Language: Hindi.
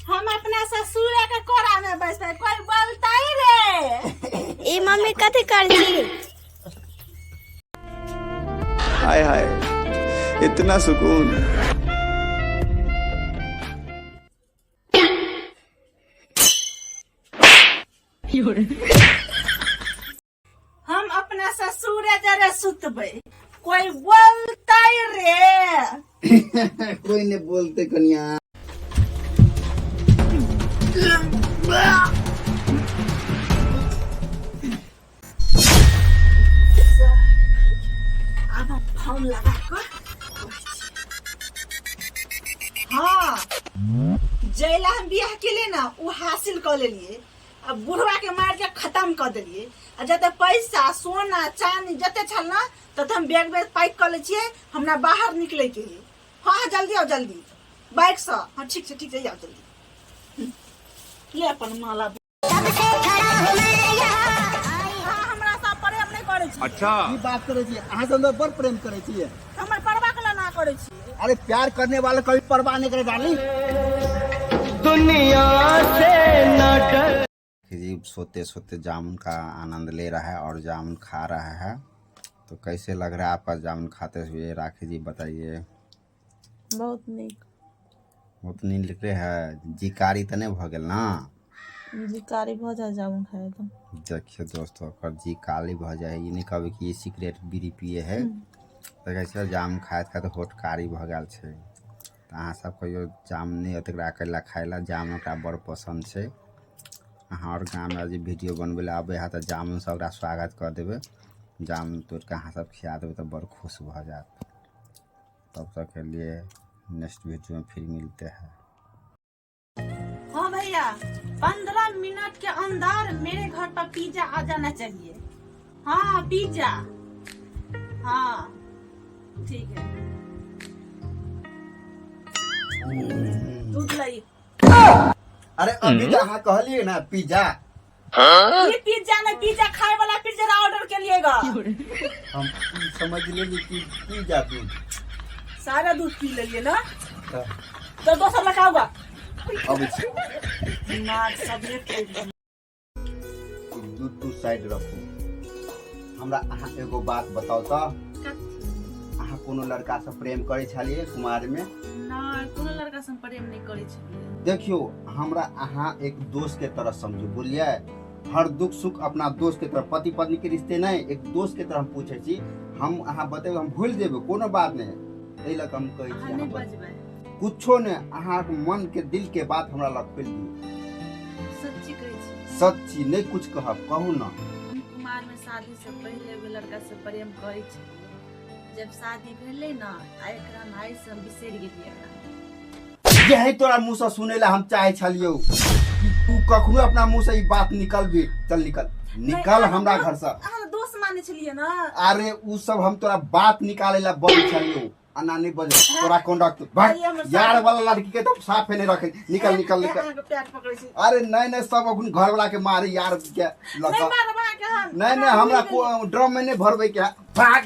हम अपना ससुर के कोरा में बैठे कोई बोलता ही रे। ई मम्मी कथी कर छी? हाय हाय इतना सुकून। हम अपना ससुर जरे सुतबे कोई बोलता ही रे। कोई नहीं बोलते कन्या। अब फोन लगा कर हाँ जैला हम बियाह के लिए ना वो हासिल कर लिए। अब बुढ़वा के मार के खत्म कर दिलिए। जते पैसा सोना चांदी जते छल ना तो हम बैग बैग पैक कर ले छिए। हमरा बाहर निकले के है। हाँ जल्दी आओ जल्दी बाइक से। हाँ ठीक से आओ जल्दी। ले अपन माला हमरा सा प्रेम नहीं करे छी। अच्छा की बात करे छी? अहाँ से अंदर बड़ प्रेम करे छी। हमर परवाह के ना करे छी। अरे प्यार करने वाले कभी परवाह नहीं करे डार्लिंग। दुनिया से न डर। सोते सोते जामुन का आनंद ले रहा है और जामुन खा रहा है। तो कैसे लग रहा है आपका जामुन खाते हुए? राखी जी बताइए। बहुत नीक। बहुत नीक लिख रहे है। जिकारी तो नहीं भ गेल ना? जिकारी भ जाए जामुन खाए तो। देखिए दोस्तों अगर जी काली भ जाए ये नहीं कहबे कि ये सिगरेट बीड़ी पिए है। तो कैसे जामुन खाए खाते होठ कारी भ गेल छै। तो अहाँ सब कहियो जामुन ओतरा कैला खाइला जामुन ओकरा बड़ पसंद छै। अहाँ और गाँव में आज वीडियो बनबे आबे है तो जामुन से ओकरा स्वागत कर देवे। जामुन तोड़ के अहाँ सब खिया देवे तो बड़ खुश भ जात। तब तक के लिए नेक्स्ट वीडियो में फिर मिलते हैं। हाँ भैया 15 मिनट के अंदर मेरे घर पर पिज्जा आ जाना चाहिए। हाँ पिज्जा। हाँ ठीक है। दूध लाई। अरे अभी तो अहाँ कहलिए ना पिज्जा। ये पिज्जा नहीं पिज्जा खाए वाला पिज्जा ऑर्डर के लिएगा। हम समझ ले कि पिज्जा दूध सारा दूध पी लेंगे ना तो 200 लगाऊंगा। अब सब दूध तू साइड रखू। हमरा अहाँ एगो बात बताओ तो अहाँ कोनो लड़का से प्रेम करे छलिए कुमार में? ना कोनो लड़का से प्रेम नहीं करे छलिए। देखियो हमरा अहाँ एक दोस्त के तरह समझो बोलिए। हर दुख सुख अपना दोस्त के तरह पति पत्नी के रिश्ते नहीं एक दोस्त के तरह हम पूछे छी। हम अहाँ बतेबे हम भूल जेबे कोनो बात नहीं। एहि लग हम कहै छी नहीं बजबै कुछो ने अहाँ मन के दिल के बात हमरा लग खोल दियो। सच्ची कहै छी। सच्ची नहीं कुछ कहब कहू ना। हम कुमार में शादी से पहले एगो लड़का से प्रेम करे छलिए। जब शादी भेले ना एकरा भाई से हम बिसर गेलिए। यही तोरा मुंह से सुने ला हम चाहे छलियो कि तू कखनो अपना मुंह से ई बात निकल भी। चल निकल हमरा घर से। हम दोस्त माने छलिए ना। अरे उ सब हम तोरा बात निकाले ला बोल छलियो। अन्ना नहीं बजे तोरा कंडक्ट भाग यार वाला लड़की के तो साफ नहीं रखे। निकल निकल निकल। अरे नहीं सब अपन घर वाला के मारे यार के लगा। नहीं हमरा ड्रम में नहीं भरबे के भाग।